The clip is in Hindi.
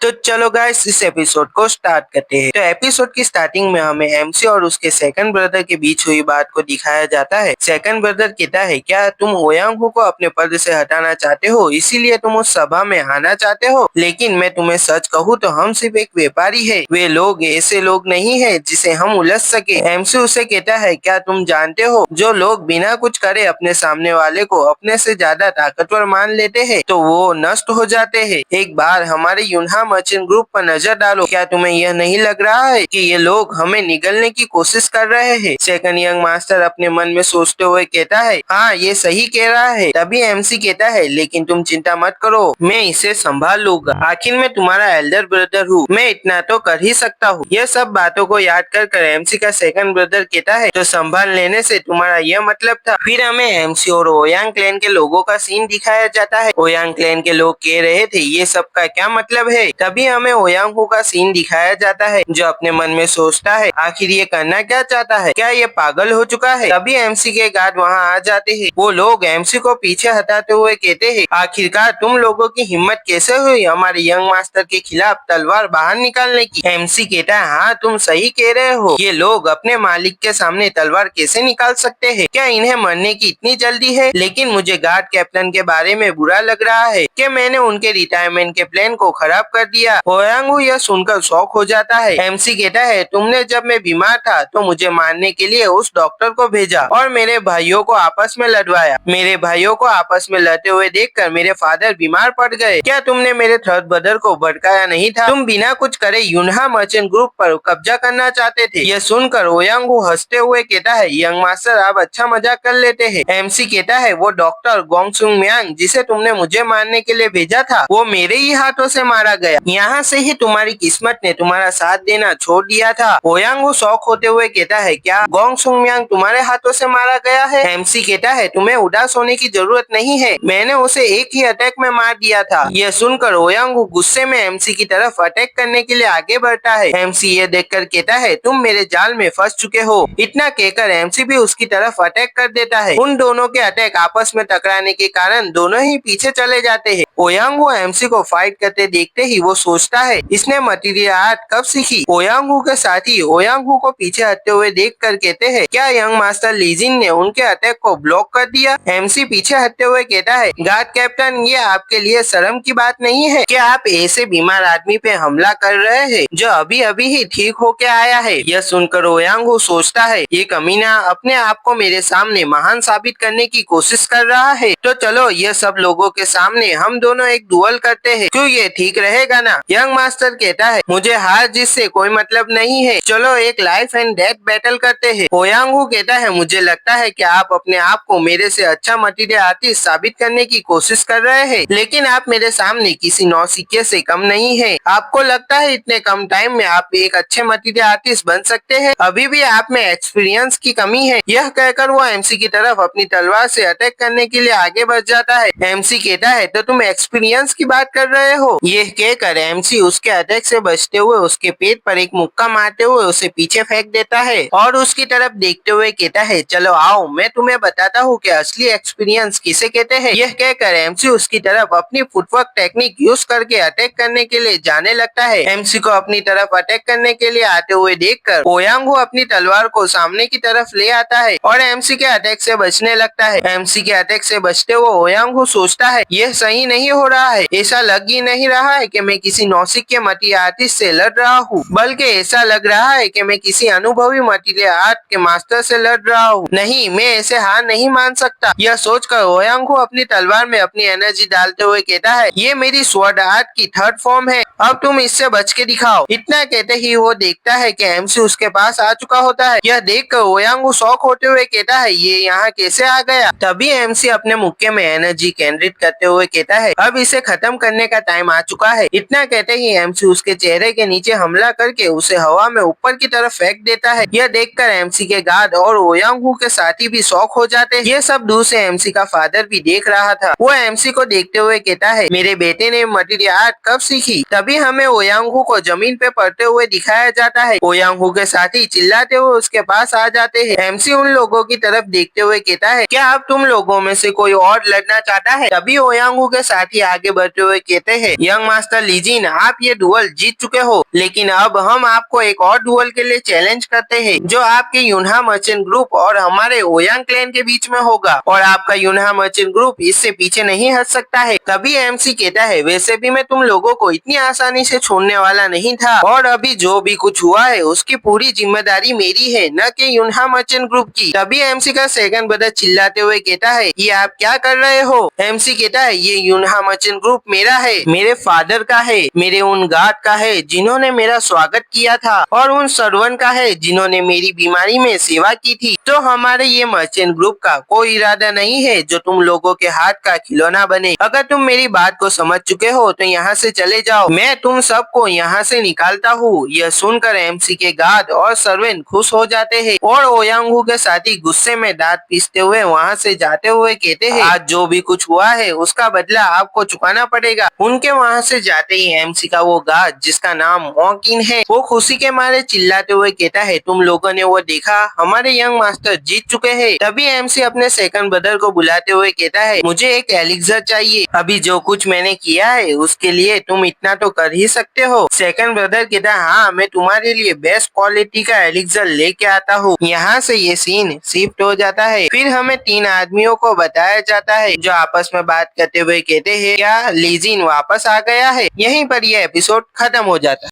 तो चलो गाइस इस एपिसोड को स्टार्ट करते हैं। तो एपिसोड की स्टार्टिंग में हमें एमसी और उसके सेकंड ब्रदर के बीच हुई बात को दिखाया जाता है। सेकंड ब्रदर कहता है, क्या तुम ओयांग हू को अपने पद से हटाना चाहते हो, इसीलिए तुम उस सभा में आना चाहते हो? लेकिन मैं तुम्हें सच कहूँ तो हम सिर्फ एक व्यापारी है, वे लोग ऐसे लोग नहीं है जिसे हम उलझ सके। एमसी उसे कहता है, क्या तुम जानते हो जो लोग बिना कुछ करे अपने सामने वाले को अपने से ज्यादा ताकतवर मान लेते हैं तो वो नष्ट हो जाते हैं। एक बार हमारे यूनहा मर्चेंट ग्रुप पर नजर डालो, क्या तुम्हें यह नहीं लग रहा है कि ये लोग हमें निगलने की कोशिश कर रहे हैं? सेकंड यंग मास्टर अपने मन में सोचते हुए कहता है, हाँ ये सही कह रहा है। तभी एमसी कहता है, लेकिन तुम चिंता मत करो, मैं इसे संभाल लूंगा। आखिर मैं तुम्हारा एल्डर ब्रदर हूँ, मैं इतना तो कर ही सकता हूँ। यह सब बातों को याद कर एमसी का सेकंड ब्रदर कहता है, तो संभाल लेने से तुम्हारा यह मतलब था? फिर हमें एमसी और ओयांग क्लैन के लोगों का सीन दिखाया जाता है। ओयांग क्लैन के लोग कह रहे थे, ये सब का क्या मतलब है? तभी हमें ओयांग हू का सीन दिखाया जाता है, जो अपने मन में सोचता है, आखिर ये करना क्या चाहता है, क्या ये पागल हो चुका है? तभी एमसी के गार्ड वहाँ आ जाते हैं। वो लोग एमसी को पीछे हटाते हुए कहते हैं, आखिरकार तुम लोगों की हिम्मत कैसे हुई हमारे यंग मास्टर के खिलाफ तलवार बाहर निकालने की? एमसी कहता है, हाँ तुम सही कह रहे हो, ये लोग अपने मालिक के सामने तलवार कैसे निकाल सकते हैं? क्या इन्हें मरने की इतनी जल्दी है? लेकिन मुझे गार्ड कैप्टन के बारे में बुरा लग रहा है कि मैंने उनके रिटायरमेंट के प्लान को खराब कर दिया। ओयांग हू यह सुनकर शॉक हो जाता है। एमसी कहता है, तुमने जब मैं बीमार था तो मुझे मारने के लिए उस डॉक्टर को भेजा और मेरे भाइयों को आपस में लड़वाया। मेरे भाइयों को आपस में लड़ते हुए देखकर मेरे फादर बीमार पड़ गए। क्या तुमने मेरे थर्ड ब्रदर को भड़काया नहीं था? तुम बिना कुछ करे यूनहा मर्चेंट ग्रुप पर कब्जा करना चाहते थे। यह सुनकर ओयांग हू हंसते हुए कहता है, यंग मास्टर आप अच्छा मजाक कर लेते हैं। एमसी कहता है, वो डॉक्टर गोंगसुंग म्यांग जिसे तुमने मुझे मारने के लिए भेजा था, वो मेरे ही हाथों से मारा गया। यहाँ से ही तुम्हारी किस्मत ने तुम्हारा साथ देना छोड़ दिया था। ओयांग हू शौक होते हुए कहता है, क्या गोंगसुंग म्यांग तुम्हारे हाथों से मारा गया है? एमसी कहता है, तुम्हें उदास होने की जरूरत नहीं है, मैंने उसे एक ही अटैक में मार दिया था। यह सुनकर ओयांग हू गुस्से में एमसी की तरफ अटैक करने के लिए आगे बढ़ता है। एमसी ये देखकर कहता है, तुम मेरे जाल में फंस चुके हो। इतना कहकर एमसी भी उसकी तरफ अटैक कर देता है। उन दोनों के अटैक आपस में टकराने के कारण दोनों ही पीछे चले जाते हैं। ओयांग हू एमसी को फाइट करते देखते ही वो सोचता है, इसने मटीरियल आर्ट कब सीखी? ओयांग हू के साथी ओयांग हू को पीछे हटते हुए देखकर कहते हैं, क्या यंग मास्टर लीजिन ने उनके अटैक को ब्लॉक कर दिया? एमसी पीछे हटते हुए कहता है, गार्ड कैप्टन ये आपके लिए शर्म की बात नहीं है कि आप ऐसे बीमार आदमी पे हमला कर रहे हैं जो अभी अभी ही ठीक होके आया है? यह सुनकर ओयांग हू सोचता है, ये कमीना अपने आप को मेरे सामने महान साबित करने की कोशिश कर रहा है, तो चलो ये सब लोगों के सामने हम दोनों एक डुअल करते हैं, क्यों ये ठीक रहेगा ना? यंग मास्टर कहता है, मुझे हार जीत से कोई मतलब नहीं है, चलो एक लाइफ एंड डेथ बैटल करते हैं। ओयांग हू कहता है, मुझे लगता है कि आप अपने आप को मेरे से अच्छा मटीरियल आर्टिस्ट साबित करने की कोशिश कर रहे हैं, लेकिन आप मेरे सामने किसी नौसिखिए से कम नहीं है। आपको लगता है इतने कम टाइम में आप एक अच्छे मटीरियल आर्टिस्ट बन सकते हैं? अभी भी आप में एक्सपीरियंस की कमी है। यह कहकर वो एमसी की तरफ अपनी तलवार से अटैक करने के लिए आगे बढ़ जाता है। एमसी कहता है, तो तुम एक्सपीरियंस की बात कर रहे हो? यह कहकर एमसी उसके अटैक से बचते हुए उसके पेट पर एक मुक्का मारते हुए उसे पीछे फेंक देता है और उसकी तरफ देखते हुए कहता है, चलो आओ मैं तुम्हें बताता हूँ कि असली एक्सपीरियंस किसे कहते हैं। यह कहकर एमसी उसकी तरफ अपनी फुटवर्क टेक्निक यूज करके अटैक करने के लिए जाने लगता है। एमसी को अपनी तरफ अटैक करने के लिए आते हुए देखकर ओयांग हू अपनी तलवार को सामने की तरफ ले आता है और एमसी के अटैक से बचने लगता है। एमसी के अटैक से बचते हुए ओयांग हू सोचता है, यह सही नहीं हो रहा है, ऐसा लग ही नहीं रहा है कि मैं किसी नौसिखिए मटीरियल आर्टिस्ट से लड़ रहा हूँ, बल्कि ऐसा लग रहा है कि मैं किसी अनुभवी मटीरियल आर्ट के मास्टर से लड़ रहा हूँ। नहीं, मैं ऐसे हार नहीं मान सकता। यह सोचकर ओयांग हू अपनी तलवार में अपनी एनर्जी डालते हुए कहता है, ये मेरी स्वॉर्ड आर्ट की थर्ड फॉर्म है, अब तुम इससे बच के दिखाओ। इतना कहते ही वो देखता है कि एमसी उसके पास आ चुका होता है। यह देखकर ओयांग हू शॉक होते हुए कहता है, ये यहाँ कैसे आ गया? तभी एमसी अपने मुक्के में एनर्जी केंद्रित करते हुए कहता है, अब इसे खत्म करने का टाइम आ चुका है। इतना कहते ही एमसी उसके चेहरे के नीचे हमला करके उसे हवा में ऊपर की तरफ फेंक देता है। यह देखकर एमसी के गार्ड और ओयांग हू के साथी भी शॉक हो जाते हैं। ये सब दूर से एमसी का फादर भी देख रहा था। वो एमसी को देखते हुए कहता है, मेरे बेटे ने मटीरियल आर्ट कब सीखी? तभी हमें ओयांगहू को जमीन पे पड़ते हुए दिखाया जाता है। ओयांगहू के साथी चिल्लाते हुए उसके पास आ जाते हैं। एमसी उन लोगों की तरफ देखते हुए कहता है, क्या अब तुम लोगों में से कोई और लड़ना चाहता है? तभी ओयांगहू के साथी आगे बढ़ते हुए कहते हैं, यंग मास्टर लीजिन, आप ये डुअल जीत चुके हो, लेकिन अब हम आपको एक और डुअल के लिए चैलेंज करते हैं, जो आपके यून्हा मर्चेंट ग्रुप और हमारे ओयांग क्लैन के बीच में होगा, और आपका यून्हा मर्चेंट ग्रुप इससे पीछे नहीं हट सकता है। तभी एमसी कहता है, वैसे भी मैं तुम लोगों को इतनी आसानी से छोड़ने वाला नहीं था, और अभी जो भी कुछ हुआ है उसकी पूरी जिम्मेदारी मेरी है, न कि यून्हा मर्चेंट ग्रुप की। तभी एमसी का सेकंड ब्रदर चिल्लाते हुए कहता है, ये आप क्या कर रहे हो? एमसी कहता है, ये यून्हा मर्चेंट ग्रुप मेरा है, मेरे फादर का है, मेरे उन गार्ड का है जिन्होंने मेरा स्वागत किया था, और उन सर्वेंट का है जिन्होंने मेरी बीमारी में सेवा की थी। तो हमारे ये मर्चेंट ग्रुप का कोई इरादा नहीं है जो तुम लोगों के हाथ का खिलौना बने। अगर तुम मेरी बात को समझ चुके हो तो यहाँ से चले जाओ, मैं तुम सबको यहाँ से निकालता हूँ। यह सुनकर एमसी के गार्ड और सर्वेंट खुश हो जाते हैं, और ओयांगहू के साथी गुस्से में दांत पीसते हुए वहाँ से जाते हुए कहते हैं, आज जो भी कुछ हुआ है उसका बदला आपको चुकाना पड़ेगा। उनके वहाँ से जाते ही एमसी का वो गार्ड जिसका नाम मॉकिन है, वो खुशी के मारे चिल्लाते हुए कहता है, तुम लोगों ने वो देखा, हमारे यंग मास्टर जीत चुके हैं। तभी एमसी अपने सेकंड ब्रदर को बुलाते हुए कहता है, मुझे एक एलिक्सर चाहिए, अभी जो कुछ मैंने किया है उसके लिए तुम इतना तो कर ही सकते हो। सेकंड ब्रदर कहता है, हाँ, मैं तुम्हारे लिए बेस्ट क्वालिटी का एलिक्सर लेके आता हूँ। यहाँ से ये सीन शिफ्ट हो जाता है। फिर हमें तीन आदमियों को बताया जाता है जो आपस में बात करते हुए कहते हैं, क्या लीजिन वापस आ गया है? यहीं पर यह एपिसोड खत्म हो जाता है।